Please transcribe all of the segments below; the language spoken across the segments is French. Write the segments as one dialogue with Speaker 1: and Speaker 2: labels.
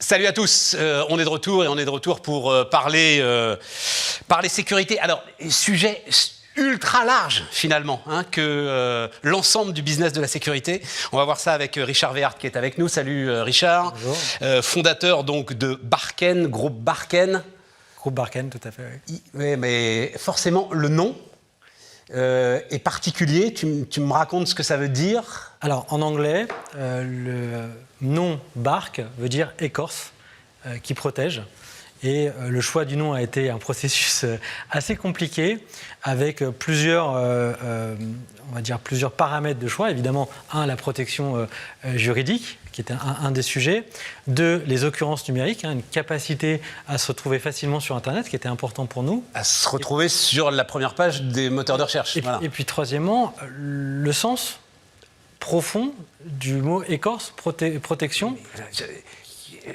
Speaker 1: Salut à tous, on est de retour et on est de retour pour parler sécurité. Alors, sujet ultra large finalement que l'ensemble du business de la sécurité. On va voir ça avec Richard Wehardt qui est avec nous. Salut Richard.
Speaker 2: Bonjour.
Speaker 1: Fondateur donc de Barken, groupe Barken.
Speaker 2: Groupe Barken, tout à fait. Oui.
Speaker 1: Oui, mais forcément le nom est particulier. Tu me racontes ce que ça veut dire?
Speaker 2: Alors en anglais, le nom Bark veut dire écorce qui protège. Et le choix du nom a été un processus assez compliqué avec plusieurs, on va dire plusieurs paramètres de choix. Évidemment, un, la protection juridique, qui était un des sujets. Deux, les occurrences numériques, une capacité à se retrouver facilement sur Internet, qui était important pour nous.
Speaker 1: À se retrouver sur la première page des moteurs de recherche.
Speaker 2: Et puis troisièmement, le sens profond du mot écorce, protection.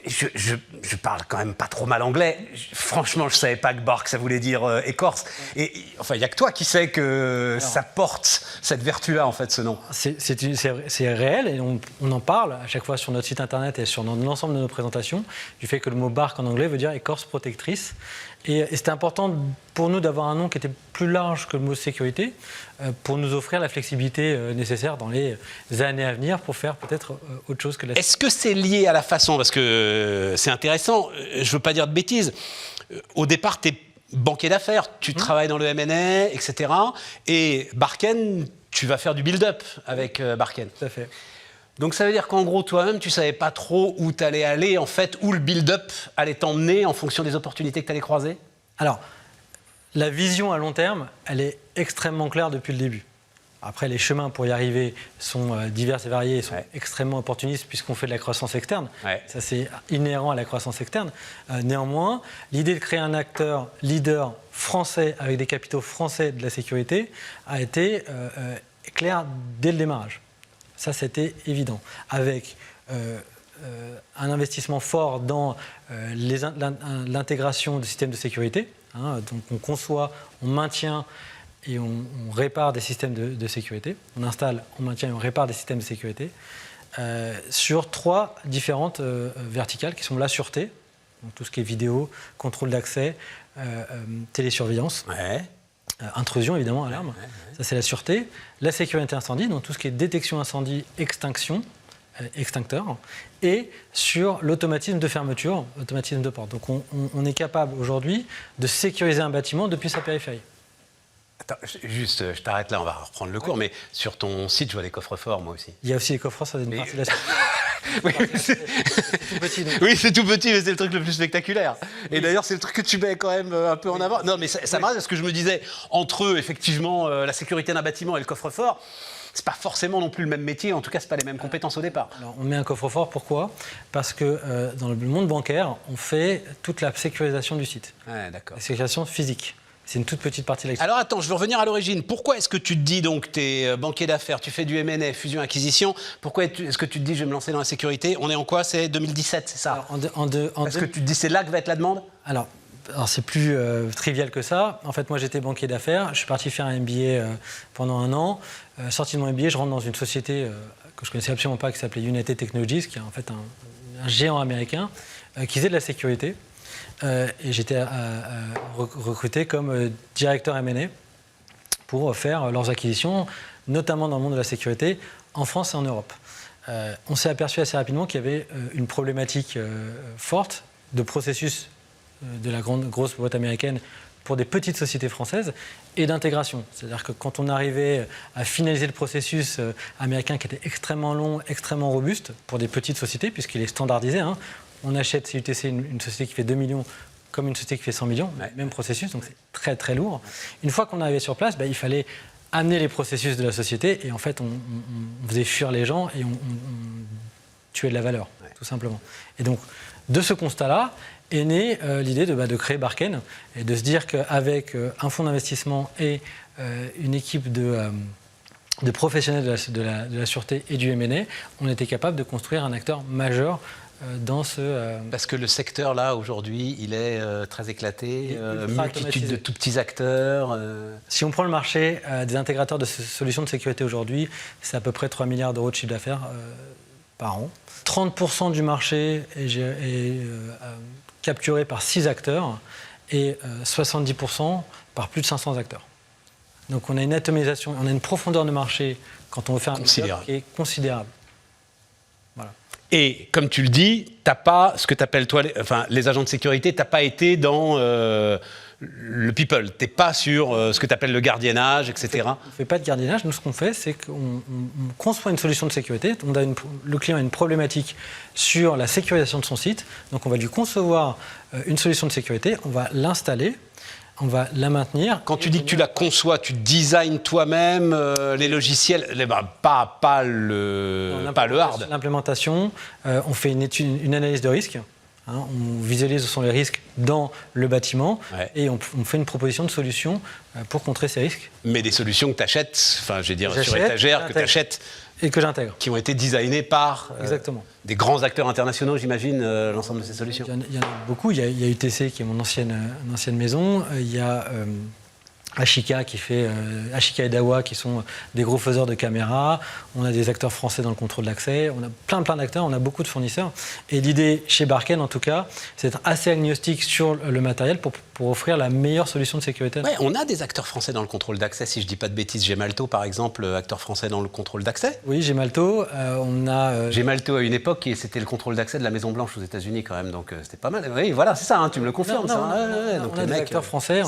Speaker 1: Je parle quand même pas trop mal anglais. Franchement, je savais pas que Bark, ça voulait dire écorce. Et enfin, il y a que toi qui sais que ça porte cette vertu-là, en fait, ce nom.
Speaker 2: C'est réel et on en parle à chaque fois sur notre site internet et sur l'ensemble de nos présentations du fait que le mot Bark en anglais veut dire écorce protectrice. Et c'était important pour nous d'avoir un nom qui était plus large que le mot sécurité pour nous offrir la flexibilité nécessaire dans les années à venir pour faire peut-être autre chose que la...
Speaker 1: Est-ce que c'est lié à la façon, parce que c'est intéressant, je ne veux pas dire de bêtises, au départ tu es banquier d'affaires, tu travailles dans le M&A, etc. Et Barken, tu vas faire du build-up avec Barken.
Speaker 2: Tout à fait.
Speaker 1: Donc ça veut dire qu'en gros, toi-même, tu ne savais pas trop où tu allais aller, en fait, où le build-up allait t'emmener en fonction des opportunités que tu allais croiser?
Speaker 2: Alors, la vision à long terme, elle est extrêmement claire depuis le début. Après, les chemins pour y arriver sont divers et variés et sont extrêmement opportunistes puisqu'on fait de la croissance externe. Ça, c'est inhérent à la croissance externe. Néanmoins, l'idée de créer un acteur leader français avec des capitaux français de la sécurité a été claire dès le démarrage. Ça, c'était évident. Avec un investissement fort dans l'intégration des systèmes de sécurité. Donc, on conçoit, on maintient et on répare des systèmes de sécurité. On installe, on maintient et on répare des systèmes de sécurité sur trois différentes verticales qui sont la sûreté, donc tout ce qui est vidéo, contrôle d'accès, télésurveillance. Intrusion, évidemment, alarme. Ça, c'est la sûreté. La sécurité incendie, donc tout ce qui est détection incendie, extinction, extincteur. Et sur l'automatisme de fermeture, automatisme de porte. Donc, on est capable aujourd'hui de sécuriser un bâtiment depuis sa périphérie.
Speaker 1: Attends, juste, je t'arrête là, on va reprendre le cours, mais sur ton site, je vois des coffres-forts, moi aussi.
Speaker 2: Il y a aussi les coffres-forts, ça c'est une partie de la sécurité.
Speaker 1: Oui, c'est
Speaker 2: tout petit. Donc.
Speaker 1: Oui, c'est tout petit, mais c'est le truc le plus spectaculaire. Et d'ailleurs, c'est le truc que tu mets quand même un peu en avant. Non, mais ça m'arrête parce que je me disais, entre eux, effectivement, la sécurité d'un bâtiment et le coffre-fort, c'est pas forcément non plus le même métier, en tout cas, c'est pas les mêmes compétences au départ.
Speaker 2: Alors, on met un coffre-fort, pourquoi? Parce que dans le monde bancaire, on fait toute la sécurisation du site.
Speaker 1: D'accord.
Speaker 2: La sécurisation physique. C'est une toute petite partie de l'activité.
Speaker 1: Alors attends, je veux revenir à l'origine. Pourquoi est-ce que tu te dis, donc, tu es banquier d'affaires, tu fais du M&A, fusion-acquisition, pourquoi est-ce que tu te dis, je vais me lancer dans la sécurité? On est en quoi? C'est 2017, c'est ça? Est-ce que tu te dis, c'est là que va être la demande? Alors c'est plus trivial que ça. En fait, moi, j'étais banquier d'affaires. Je suis parti faire un MBA pendant un an. Sorti de mon MBA, je rentre dans une société que je connaissais absolument pas, qui s'appelait United Technologies, qui est en fait un géant américain qui faisait de la sécurité. Et j'étais recruté comme directeur M&A pour faire leurs acquisitions, notamment dans le monde de la sécurité, en France et en Europe. On s'est aperçu assez rapidement qu'il y avait une problématique forte de processus de la grosse boîte américaine pour des petites sociétés françaises et d'intégration. C'est-à-dire que quand on arrivait à finaliser le processus américain qui était extrêmement long, extrêmement robuste pour des petites sociétés, puisqu'il est standardisé, on achète CUTC, une société qui fait 2 millions, comme une société qui fait 100 millions, même processus, donc c'est très très lourd. Une fois qu'on arrivait sur place, il fallait amener les processus de la société et en fait on faisait fuir les gens et on tuait de la valeur, tout simplement. Et donc de ce constat-là est née l'idée de créer Barken et de se dire qu'avec un fonds d'investissement et une équipe de professionnels de la sûreté et du M&A, on était capable de construire un acteur majeur dans ce... Parce que le secteur, là, aujourd'hui, il est très éclaté, multitude de tout petits acteurs.
Speaker 2: Si on prend le marché des intégrateurs de solutions de sécurité aujourd'hui, c'est à peu près 3 milliards d'euros de chiffre d'affaires par an. 30% du marché est capturé par 6 acteurs et 70% par plus de 500 acteurs. Donc on a une atomisation, on a une profondeur de marché quand on veut faire un
Speaker 1: considérable.
Speaker 2: qui est considérable. Voilà.
Speaker 1: Et comme tu le dis, t'as pas ce que tu appelles toi, les agents de sécurité, t'as pas été dans le people, t'es pas sur ce que tu appelles le gardiennage, etc.
Speaker 2: On ne fait pas de gardiennage. Nous, ce qu'on fait, c'est qu'on conçoit une solution de sécurité. Le client a une problématique sur la sécurisation de son site. Donc, on va lui concevoir une solution de sécurité, on va l'installer, on va la maintenir.
Speaker 1: Quand tu dis que tu la conçois, tu designes toi-même les logiciels, pas le hard.
Speaker 2: L'implémentation, on fait une analyse de risque. On visualise où sont les risques dans le bâtiment et on fait une proposition de solution pour contrer ces risques.
Speaker 1: Mais des solutions que tu achètes, sur étagère, que tu achètes
Speaker 2: et que j'intègre.
Speaker 1: Qui ont été designées par des grands acteurs internationaux, j'imagine, l'ensemble de ces solutions.
Speaker 2: Il y en a beaucoup. Il y a UTC qui est mon ancienne maison. Il y a Ashika Ashika et Dahua qui sont des gros faiseurs de caméras. On a des acteurs français dans le contrôle d'accès. On a plein d'acteurs, on a beaucoup de fournisseurs. Et l'idée chez Barken, en tout cas, c'est d'être assez agnostique sur le matériel pour offrir la meilleure solution de sécurité.
Speaker 1: Ouais, on a des acteurs français dans le contrôle d'accès, si je ne dis pas de bêtises. Gemalto, par exemple, acteur français dans le contrôle d'accès.
Speaker 2: Oui, Gemalto. On a...
Speaker 1: Gemalto, à une époque, c'était le contrôle d'accès de la Maison-Blanche aux États-Unis, quand même. Donc, c'était pas mal. Oui, voilà, c'est ça, tu me le confirmes.
Speaker 2: On a des acteurs français.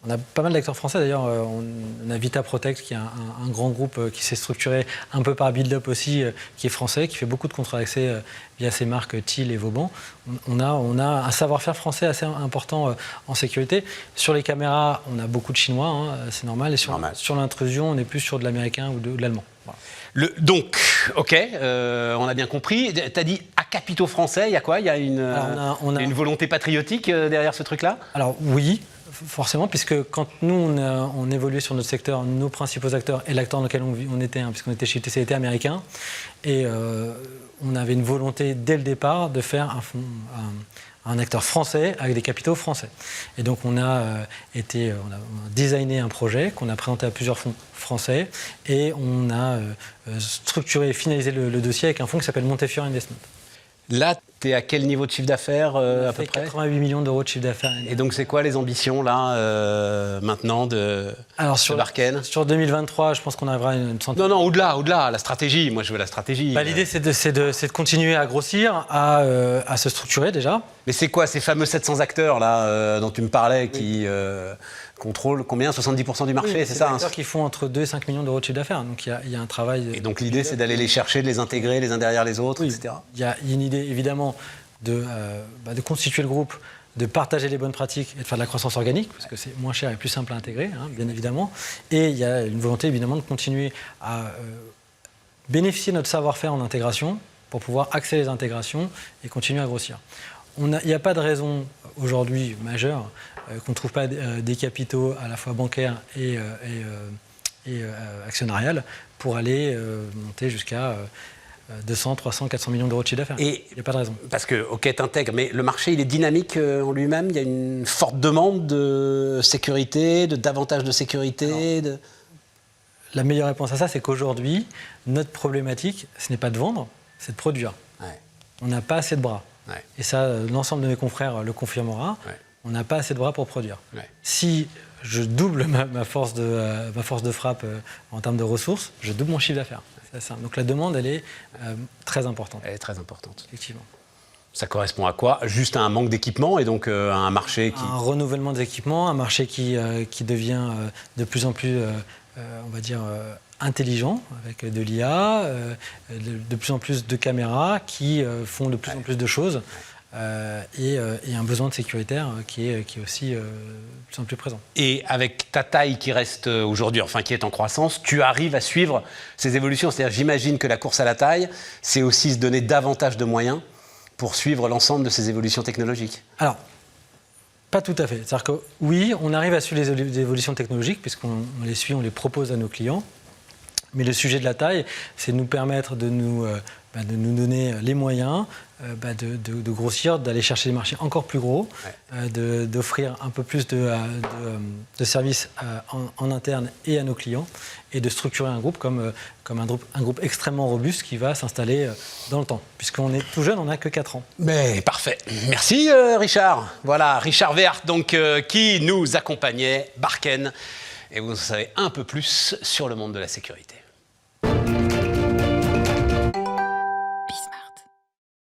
Speaker 2: On a pas mal d'acteurs français d'ailleurs. On a Vita Protect qui est un grand groupe qui s'est structuré un peu par build-up aussi, qui est français, qui fait beaucoup de contrats d'accès via ses marques Thiel et Vauban. On a un savoir-faire français assez important en sécurité. Sur les caméras, on a beaucoup de Chinois, c'est normal. Et sur l'intrusion, on est plus sur de l'américain ou de l'allemand. Voilà.
Speaker 1: Donc, ok, on a bien compris. Tu as dit à capitaux français, il y a quoi ? Il y a une volonté patriotique derrière ce truc-là ?
Speaker 2: Alors oui. Forcément, puisque quand nous, on évoluait sur notre secteur, nos principaux acteurs et l'acteur dans lequel on était, puisqu'on était chez UTC, était américain, et on avait une volonté dès le départ de faire un acteur français avec des capitaux français. Et donc on a designé un projet qu'on a présenté à plusieurs fonds français et on a structuré et finalisé le dossier avec un fonds qui s'appelle Montefiore Investment.
Speaker 1: Là, tu es à quel niveau de chiffre d'affaires à peu près ?
Speaker 2: 88 millions d'euros de chiffre d'affaires.
Speaker 1: Et donc, c'est quoi les ambitions, là, maintenant, de Barken ?
Speaker 2: Sur 2023, je pense qu'on arrivera à une centaine.
Speaker 1: Non, au-delà, la stratégie. Moi, je veux la stratégie.
Speaker 2: L'idée, c'est de continuer à grossir, à se structurer déjà.
Speaker 1: Mais c'est quoi ces fameux 700 acteurs, là, dont tu me parlais, qui contrôlent combien ? 70% du marché, c'est ça ?
Speaker 2: C'est des acteurs qui font entre 2 et 5 millions d'euros de chiffre d'affaires. Donc, il y a un travail...
Speaker 1: Et donc, l'idée, c'est d'aller les chercher, de les intégrer les uns derrière les autres, etc.
Speaker 2: Il y a une idée, évidemment, de constituer le groupe, de partager les bonnes pratiques et de faire de la croissance organique, parce que c'est moins cher et plus simple à intégrer, bien évidemment. Et il y a une volonté, évidemment, de continuer à bénéficier de notre savoir-faire en intégration pour pouvoir accélérer les intégrations et continuer à grossir. Il n'y a pas de raison aujourd'hui majeure qu'on ne trouve pas des capitaux à la fois bancaires et actionnariales pour aller monter jusqu'à 200, 300, 400 millions d'euros de chiffre d'affaires.
Speaker 1: Et
Speaker 2: il n'y a pas de raison.
Speaker 1: Parce que, ok, t'intègres, mais le marché, il est dynamique en lui-même. Il y a une forte demande de sécurité, de davantage de sécurité.
Speaker 2: La meilleure réponse à ça, c'est qu'aujourd'hui, notre problématique, ce n'est pas de vendre, c'est de produire.
Speaker 1: Ouais.
Speaker 2: On n'a pas assez de bras.
Speaker 1: Ouais.
Speaker 2: Et ça, l'ensemble de mes confrères le confirmera. Ouais. On n'a pas assez de bras pour produire. Ouais. Si je double ma force de frappe en termes de ressources, je double mon chiffre d'affaires. Donc la demande, elle est très importante.
Speaker 1: Elle est très importante.
Speaker 2: Effectivement.
Speaker 1: Ça correspond à quoi ? Juste à un manque d'équipement et donc à un marché qui...
Speaker 2: Un renouvellement des équipements, un marché qui devient de plus en plus, on va dire, intelligent, avec de l'IA, de plus en plus de caméras qui font de plus en plus de choses. Et un besoin de sécuritaire qui est aussi de plus en plus présent.
Speaker 1: Et avec ta taille qui reste aujourd'hui, enfin qui est en croissance, tu arrives à suivre ces évolutions. C'est-à-dire, j'imagine que la course à la taille, c'est aussi se donner davantage de moyens pour suivre l'ensemble de ces évolutions technologiques.
Speaker 2: Alors, pas tout à fait. C'est-à-dire que oui, on arrive à suivre les évolutions technologiques puisqu'on les suit, on les propose à nos clients. Mais le sujet de la taille, c'est de nous permettre de nous donner les moyens de grossir, d'aller chercher des marchés encore plus gros, d'offrir un peu plus de services en interne et à nos clients, et de structurer un groupe comme un groupe extrêmement robuste qui va s'installer dans le temps. Puisqu'on est tout jeune, on n'a que 4 ans.
Speaker 1: Mais parfait. Merci Richard. Voilà, Richard Werth, donc, qui nous accompagnait, Barken. Et vous en savez un peu plus sur le monde de la sécurité.